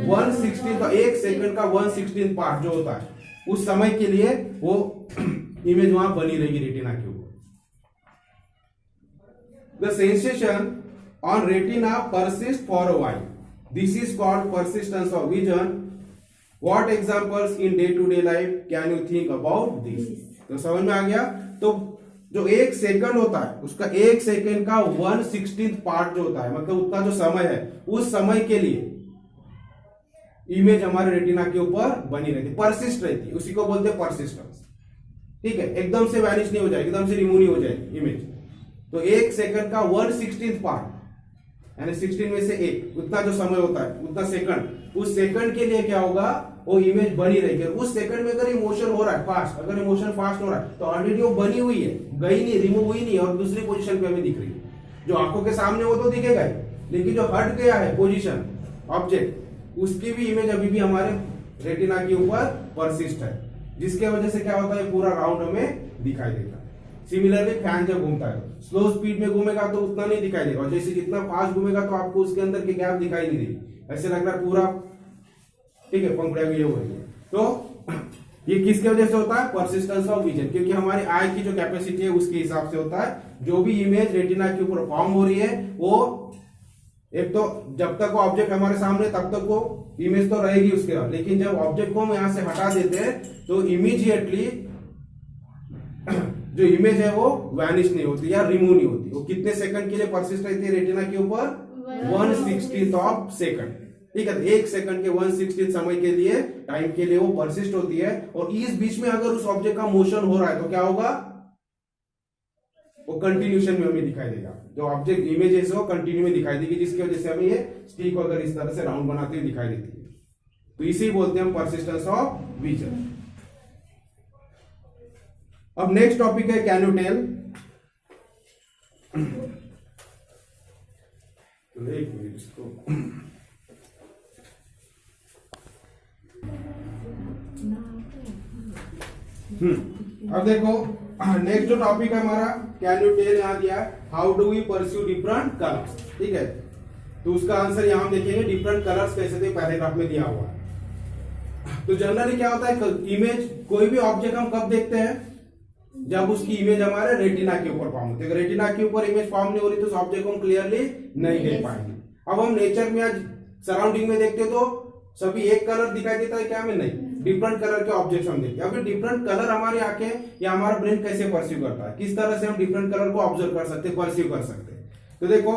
1/16 का, 1 सेकंड का 1/16 पार्ट जो होता है उस समय के लिए वो इमेज वहां बनी रहेगी रेटिना के ऊपर। The sensation on retina persist for a while, this is called persistence of vision. What examples in day to day life can you think about this? तो समझ में आ गया? तो जो 1 सेकंड होता है उसका 1 सेकंड का 1/16 पार्ट जो होता है, मतलब उतना जो समय है, उस समय के लिए इमेज हमारे रेटिना के ऊपर बनी रहती है, परसिस्ट रहती है, उसी को बोलते हैं परसिस्टेंस, ठीक है। एकदम से वैनिश नहीं हो जाएगी, एकदम से रिमूव नहीं हो जाएगी इमेज। तो 1 सेकंड का 1/16 पार्ट यानी 16 में से 1, उतना जो समय होता है, उतना सेकंड, उस सेकंड के लिए क्या होगा? वो इमेज बनी रहेगी। उस सेकंड में अगर इमोशन हो रहा है फास्ट, अगर इमोशन फास्ट हो रहा है तो ऑलरेडी वो बनी हुई है, गई नहीं, रिमूव हुई नहीं, और दूसरी पोजीशन पे हमें दिख रही है। जो आंखों के सामने वो तो दिखेगा ही, लेकिन जो हट गया है पोजीशन ऑब्जेक्ट, उसकी भी इमेज अभी भी हमारे रेटिना के ऊपर परसिस्ट है, जिसके वजह से क्या होता है? पूरा राउंड हमें दिखाई देता है। सिमिलरली फैन जब घूमता है स्लो स्पीड में घूमेगा तो उतना नहीं दिखाई देगा, और जैसे जितना फास्ट घूमेगा तो आपको उसके अंदर के गैप दिखाई नहीं देगी, ऐसे लग रहा है पूरा, ठीक है, पंखुड़िया हुई है। तो ये किसके वजह से होता है? परसिस्टेंस ऑफ विजन, क्योंकि हमारी आई की जो कैपेसिटी है उसके हिसाब से होता है। जो भी इमेज रेटिना के ऊपर फॉर्म हो रही है वो एक तो जब तक वो ऑब्जेक्ट हमारे सामने तब तक वो इमेज तो रहेगी उसके बाद, लेकिन जब ऑब्जेक्ट को हम यहां से हटा देते हैं तो इमीडिएटली जो इमेज है वो वैनिश नहीं होती या रिमूव नहीं होती। वो कितने सेकंड के लिए परसिस्ट रहती है रेटिना के ऊपर? 1/16 ऑफ सेकंड, ठीक है, तो 1 सेकंड के 1/16 समय के लिए, टाइम के लिए वो परसिस्ट होती है। और इस बीच में अगर उस ऑब्जेक्ट का मोशन हो रहा है तो क्या होगा, वो कंटिन्यूशन में हमें दिखाई देगा। जो ऑब्जेक्ट इमेज है वो कंटिन्यू में दिखाई देगी, जिसकी वजह से हमें ये स्टिक अगर इस तरह से राउंड बनाते हुए दिखाई देती है। तो इसी बोलते हैं हम परसिस्टेंस ऑफ विजन। अब नेक्स्ट टॉपिक है कैन यू टेल। एक मिनट इसको, अब देखो नेक्स्ट जो टॉपिक है हमारा कैन यू टेल, यहां दिया है how do we pursue different colours. ठीक है, तो उसका आंसर यहां देखेंगे डिफरेंट कलर्स कैसे थे, पैराग्राफ में दिया हुआ है। तो जनरली क्या होता है, इमेज कोई भी ऑब्जेक्ट हम कब देखते हैं, जब उसकी इमेज हमारे रेटिना के ऊपर फॉर्म होती है। अगर रेटिना के ऊपर इमेज फॉर्म नहीं हो रही तो उस ऑब्जेक्ट को हम क्लियरली नहीं देख पाएंगे। अब हम नेचर में आज सराउंडिंग में देखते हो तो सभी एक कलर दिखाई देता है क्या, हमें नहीं, डिफरेंट कलर के ऑब्जेक्ट्स हम देखते हैं। अभी डिफरेंट कलर हमारी आंखें या हमारा ब्रेन कैसे परस्यू करता है, किस तरह से हम डिफरेंट कलर को ऑब्जर्व कर सकते हैं, परस्यू कर सकते हैं। तो देखो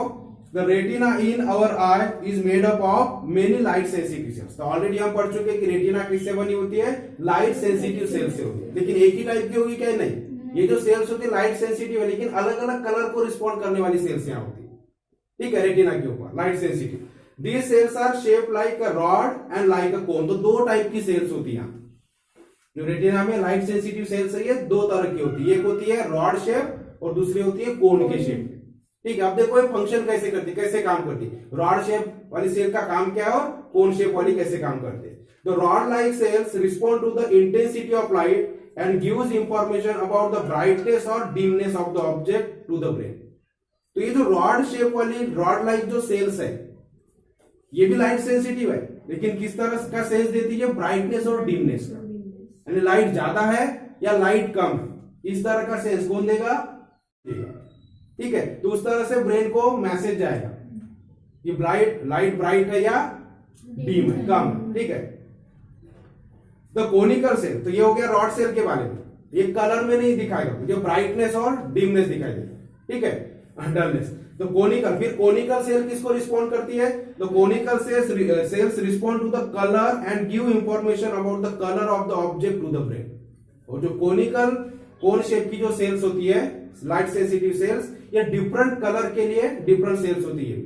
the retina in our eye is made up of many light sensitive cells. तो ऑलरेडी हम पढ़ चुके हैं कि रेटिना किससे बनी होती है, लाइट सेंसिटिव सेल्स से होती है। लेकिन एक ही टाइप की होगी क्या, नहीं, ये जो सेल्स होती है लाइट सेंसिटिव है, लेकिन अलग अलग कलर को रिस्पॉन्ड करने वाली सेल्स यहाँ होती है। ठीक है, रेटिना के ऊपर light sensitive. These cells are shape like a rod and like a cone. तो दो टाइप की सेल्स होती है जो रेटिना में लाइट सेंसिटिव सेल्स है, ये दो तरह की होती है। एक होती है रॉड शेप और दूसरी होती है कोन के शेप। ठीक है, अब देखो ये फंक्शन कैसे करती है, कैसे काम करती है। रॉड शेप वाली सेल का काम क्या है और कोन शेप वाली कैसे काम करती है। The rod like cells respond to the intensity of light and gives information about the brightness or dimness of the object to the brain। तो ये जो रॉड शेप वाली रॉड लाइक जो सेल्स है ये भी लाइट सेंसिटिव है, लेकिन किस तरह का सेंस देती है, ब्राइटनेस और डिमनेस का, यानी लाइट ज्यादा है या लाइट कम है, इस तरह का सेंस कौन देगा, ठीक है। तो उस तरह से ब्रेन को मैसेज जाएगा कि लाइट ब्राइट है या डिम है, कम है। ठीक है, द कोनिकल सेल, तो ये हो गया रॉड सेल के बारे में, ये कलर में नहीं दिखाएगा, जो ब्राइटनेस और डिमनेस दिखाई देगा। ठीक है, डलनेस। तो कोनिकल, फिर कोनिकल सेल किसको रिस्पॉन्ड करती है, the conical cells respond to the colour and give information about the colour of the object to the brain. और जो कोन शेप की जो सेल्स होती है लाइट सेंसिटिव सेल्स, ये डिफरेंट कलर के लिए डिफरेंट सेल्स होती है,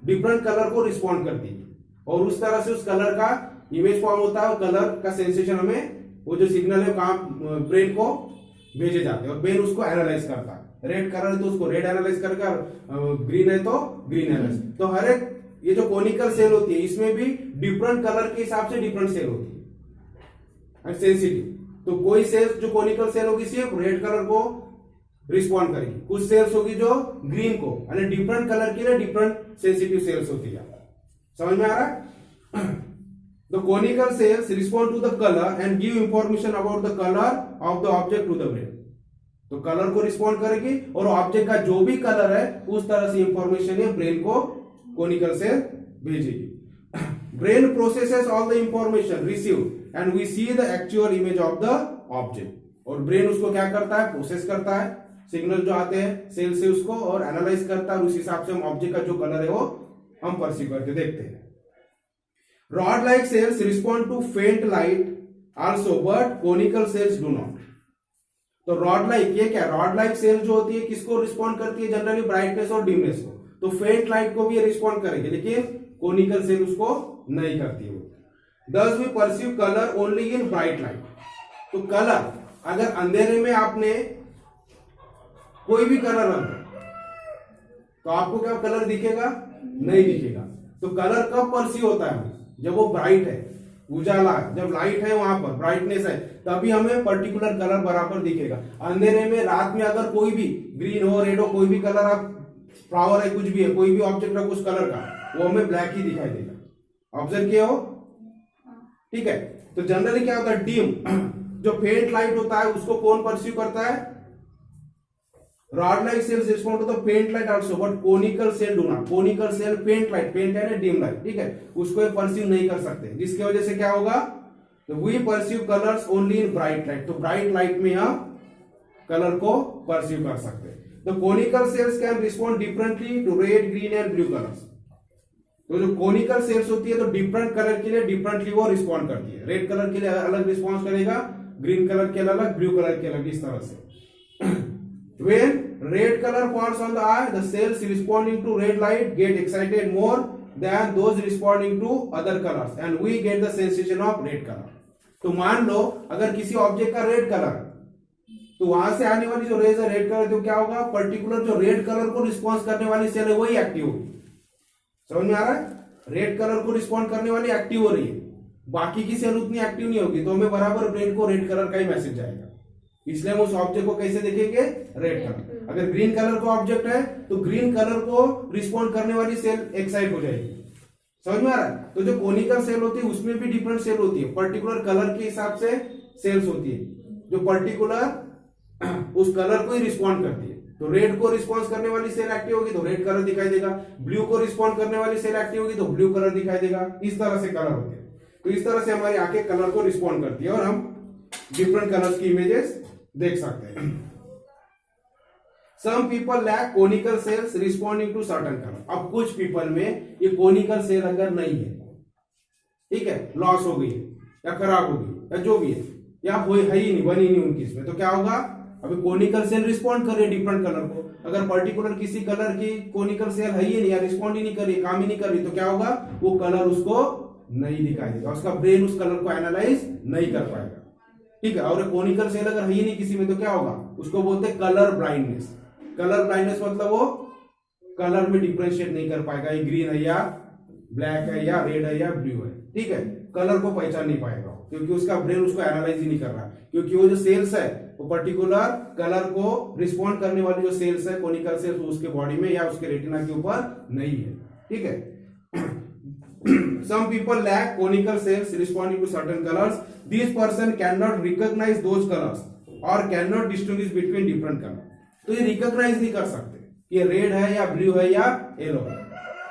डिफरेंट कलर को रिस्पॉन्ड करती है और उस तरह से उस कलर का इमेज फॉर्म होता है और कलर का सेंसेशन हमें, वो जो सिग्नल है कहां ब्रेन को भेजे जाते हैं और ब्रेन उसको एनालाइज करता है। रेड कलर है तो उसको रेड एनालाइज करके, ग्रीन है तो ग्रीन एनालाइज। तो हर एक ये जो कोनिकल सेल होती है इसमें भी डिफरेंट कलर के हिसाब से डिफरेंट सेल होती है सेंसिटिव। तो कोई सेल्स जो कोनिकल सेल होगी सिर्फ रेड कलर को रिस्पॉन्ड करेगी, कुछ सेल्स होगी जो ग्रीन को, यानी डिफरेंट कलर के लिए डिफरेंट सेंसिटिव सेल्स होती है। समझ में आ रहा है। The conical cells respond to the color and give information about the color of the object to the brain। तो कलर को रिस्पॉन्ड करेगी और ऑब्जेक्ट का जो भी कलर है उस तरह से इंफॉर्मेशन है ब्रेन को कोनिकल सेल भेजेगी। Brain processes all the information receive and we see the actual image of the object. और ब्रेन उसको क्या करता है, प्रोसेस करता है, सिग्नल जो आते हैं सेल से उसको और एनालाइज करता है, उस हिसाब से हम ऑब्जेक्ट का जो कलर है वो हम परसीव करके देखते हैं। Rod like cells respond to faint light also, but conical cells do not। तो रॉड लाइक, ये क्या, रॉड लाइक सेल जो होती है किसको रिस्पॉन्ड करती है, जनरली ब्राइटनेस और डिमनेस को। तो फेंट लाइट को भी ये रिस्पॉन्ड करेगी, लेकिन कोनिकल सेल उसको नहीं करती है। Thus we perceive color only in bright light। तो कलर, अगर अंधेरे में आपने कोई भी कलर रंग तो आपको क्या कलर दिखेगा, नहीं दिखेगा। तो कलर कब परसीव होता है, जब वो ब्राइट है, उजाला, जब लाइट है वहां पर ब्राइटनेस है, तभी हमें पर्टिकुलर कलर बराबर दिखेगा। अंधेरे में रात में अगर कोई भी ग्रीन हो, रेड हो, कोई भी कलर, आप फ्लावर है, कुछ भी है, कोई भी ऑब्जेक्ट है उस कलर का, वो हमें ब्लैक ही दिखाई देगा। ऑब्जर्व किया हो, ठीक है। तो जनरली क्या होता है, डिम जो फेंट लाइट होता है उसको कौन परसीव करता है, rod like cells respond to the faint light also, but conical cell do not. Conical cell faint light, faint है ना डिम लाइट, ठीक है, उसको परसीव नहीं कर सकते, जिसकी वजह से क्या होगा, we perceive colours only in bright light. तो ब्राइट लाइट में हम कलर को परसीव कर सकते हैं। The conical cells can respond differently to red, green and blue colours. तो जो कोनिकल सेल्स होती है तो डिफरेंट कलर के लिए डिफरेंटली वो रिस्पॉन्ड करती है। रेड कलर के लिए अलग रिस्पॉन्स करेगा, ग्रीन कलर के अलग, ब्लू कलर के अलग, इस तरह से। When red color falls on the eye, the cells responding to red light get excited more than those responding to other colors, and we get the sensation of red color. तो मान लो अगर किसी object का red colour, तो वहां से आने वाली जो रेज है रेड कलर, तो क्या होगा, पर्टिकुलर जो रेड कलर को रिस्पॉन्स करने वाली सेल है वही एक्टिव होगी। समझ में आ रहा है? रेड कलर को रिस्पॉन्ड करने वाली एक्टिव हो रही है, बाकी की सेल उतनी एक्टिव नहीं होगी, तो हमें बराबर ब्रेन को रेड कलर का ही मैसेज जाएगा। इसलिए हम उस ऑब्जेक्ट को कैसे देखेंगे, रेड कलर। अगर ग्रीन कलर का ऑब्जेक्ट है तो ग्रीन कलर को रिस्पॉन्ड करने वाली सेल एक्साइट हो जाएगी। समझ में आ रहा है? तो जो कोनिकल सेल होती है उसमें भी डिफरेंट सेल होती है, पर्टिकुलर कलर के हिसाब से सेल्स होती है, जो पर्टिकुलर उस कलर को ही रिस्पॉन्ड करती है। तो रेड को रिस्पॉन्स करने वाली सेल एक्टिव होगी तो रेड कलर दिखाई देगा, ब्लू को रिस्पॉन्ड करने वाली सेल एक्टिव होगी तो ब्लू कलर दिखाई देगा। इस तरह से कलर होते हैं। तो इस तरह से हमारी आंखें कलर को रिस्पॉन्ड करती है और हम डिफरेंट कलर्स की इमेजेस देख सकते हैं। Some people lack conical cells responding to certain color. अब कुछ पीपल में ये कोनिकल सेल अगर नहीं है, ठीक है, लॉस हो गई है या खराब हो गई या जो भी है, या है ही नहीं, बनी नहीं उनकी इसमें, तो क्या होगा, अभी कोनिकल सेल रिस्पॉन्ड कर रही है डिफरेंट कलर को। अगर पर्टिकुलर किसी कलर की कोनिकल सेल है ही नहीं या रिस्पॉन्ड ही नहीं कर रही, काम ही नहीं कर रही, तो क्या होगा, वो कलर उसको नहीं दिखाई देगा, उसका ब्रेन उस कलर को एनालाइज नहीं कर पाएगा। ठीक है, और कोनिकल सेल अगर है ही नहीं किसी में तो क्या होगा, उसको बोलते हैं कलर ब्लाइंडनेस। कलर ब्लाइंडनेस मतलब वो कलर में डिफरेंशिएट नहीं कर पाएगा, ये ग्रीन है या ब्लैक है या रेड है या ब्लू है, ठीक है, कलर को पहचान नहीं पाएगा क्योंकि उसका ब्रेन उसको एनालाइज ही नहीं कर रहा, क्योंकि वो जो सेल्स है वो पर्टिकुलर कलर को रिस्पॉन्ड करने वाली जो सेल्स है कोनिकल सेल्स उसके बॉडी में या उसके रेटिना के ऊपर नहीं है। ठीक है, some people lack conical cells responding to certain colors. This person cannot recognize those colors or cannot distinguish between different colors. तो ये रिकॉग्नाइज नहीं कर सकते कि ये रेड है या ब्लू है या येलो है।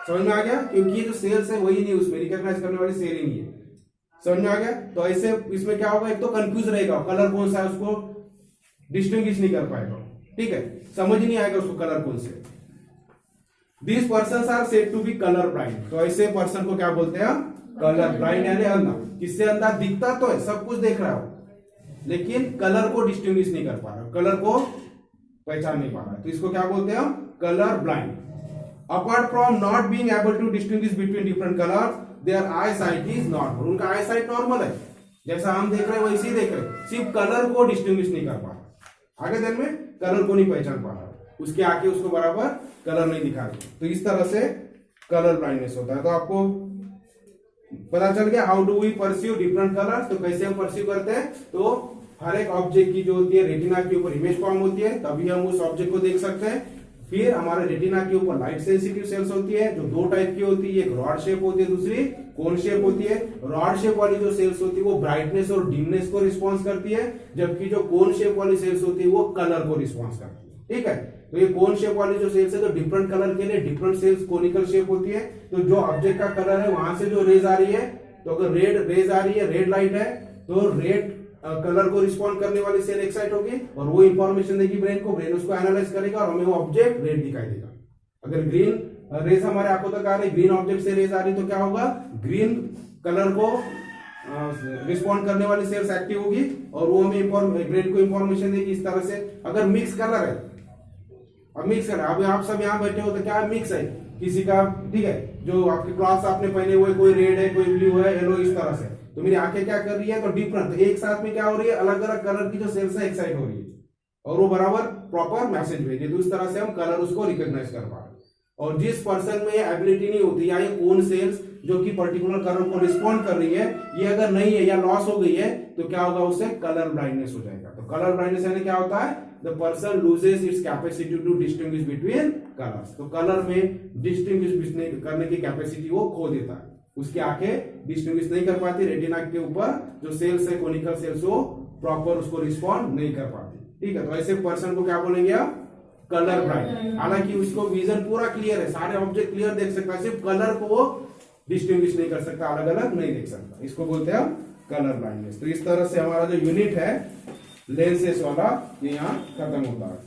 समझ में आ गया? क्योंकि ये जो सेल्स है वही नहीं, उसमें रिकॉग्नाइज करने वाली सेल ही नहीं है। समझ में आ गया? तो ऐसे इसमें क्या होगा, एक तो कंफ्यूज रहेगा, कलर कौन सा है उसको डिस्टिंग्विश नहीं कर पाएगा। ठीक है, समझ नहीं आएगा उसको कलर कौन से। These persons are said to be color blind. तो ऐसे पर्सन को क्या बोलते हैं, कलर ब्लाइंड यानी अंधा। किससे अंधा, दिखता तो है, सब कुछ देख रहा है लेकिन कलर को डिस्टिंग्विश नहीं कर पा रहा, कलर को पहचान नहीं पा रहा, तो इसको क्या बोलते हैं, colour blind. Apart from not being able to distinguish between different colours, there eye sight is normal. उनका आई साइट नॉर्मल है, जैसा हम देख रहे हैं वैसे ही देख रहे हैं, सिर्फ कलर को डिस्टिंग्विश नहीं कर पा रहा, आगे दिन में कलर को नहीं पहचान पा रहा, उसकी आंखें उसको बराबर कलर नहीं दिखा रही। तो इस तरह से कलर ब्लाइंडनेस होता है। तो आपको पता चल गया how do we perceive different colours, तो कैसे हम परसीव करते हैं। तो हर एक ऑब्जेक्ट की जो होती है रेटिना के ऊपर इमेज फॉर्म होती है, तभी हम उस ऑब्जेक्ट को देख सकते हैं। फिर हमारे रेटिना के ऊपर लाइट सेंसिटिव सेल्स होती है जो दो टाइप की होती है, एक रॉड शेप होती है, दूसरी कोन शेप होती है। रॉड शेप वाली जो सेल्स होती है वो ब्राइटनेस और डिमनेस को रिस्पॉन्स करती है, जबकि जो कोन शेप वाली सेल्स होती है वो कलर को रिस्पॉन्स करती है। ठीक है, तो ये कोन शेप वाली जो सेल्स है तो डिफरेंट कलर के लिए डिफरेंट सेल्स कोनिकल शेप होती है। तो जो ऑब्जेक्ट का कलर है वहां से जो रेज आ रही है, तो अगर रेड रेज आ रही है, रेड लाइट है, तो रेड कलर को रिस्पॉन्ड करने वाली सेल एक्साइट होगी और वो इंफॉर्मेशन देगी ब्रेन को, ब्रेन उसको एनालाइज करेगा और हमें वो ऑब्जेक्ट रेड दिखाई देगा। अगर ग्रीन रेज हमारे आंखों तक आ रही, ग्रीन ऑब्जेक्ट से रेज आ रही, तो क्या होगा, ग्रीन कलर को रिस्पॉन्ड करने वाली सेल्स एक्टिव होगी और वो हमें ब्रेन को इंफॉर्मेशन देगी। इस तरह से अगर मिक्स कलर है, अब मिक्स कलर, अभी आप सब यहाँ बैठे हो तो क्या मिक्स है किसी का, ठीक है, जो आपके क्लॉथ्स आपने पहने हुए, कोई रेड है, कोई ब्लू है, येलो, इस तरह से, तो मेरी आंखें क्या कर रही है, तो डिफरेंट, तो एक साथ में क्या हो रही है, अलग अलग कलर की जो सेल्स है एक्साइट हो रही है और वो बराबर प्रॉपर मैसेज भेजे, तो इस तरह से हम कलर उसको रिकॉग्नाइज कर पा रहे हैं। और जिस पर्सन में ये एबिलिटी नहीं होती या ये कोन सेल्स जो कि पर्टिकुलर कलर को रिस्पॉन्ड कर रही है, ये अगर नहीं है या लॉस हो गई है, तो क्या होगा, उससे कलर ब्लाइंडनेस हो जाएगा। तो कलर ब्लाइंडनेस यानी क्या होता है, the person loses its capacity to distinguish between colours. तो कलर में डिस्टिंग्विश करने की कैपेसिटी वो खो देता है, उसकी आंखें डिस्टिंग्विश नहीं कर पाती, रेटिना के ऊपर जो सेल्स है कोनिकल सेल्स वो प्रॉपर उसको रिस्पॉन्ड नहीं कर पाती। ठीक है, तो ऐसे पर्सन को क्या बोलेंगे आप, कलर ब्लाइंड। हालांकि उसको विजन पूरा क्लियर है, सारे ऑब्जेक्ट क्लियर देख सकता है, सिर्फ कलर को वो डिस्टिंग्विश नहीं कर सकता, अलग अलग नहीं देख सकता, इसको बोलते हैं कलर ब्लाइंडनेस। तो इस तरह से हमारा जो यूनिट है लेंसेस वाला ये यहाँ खत्म होता है।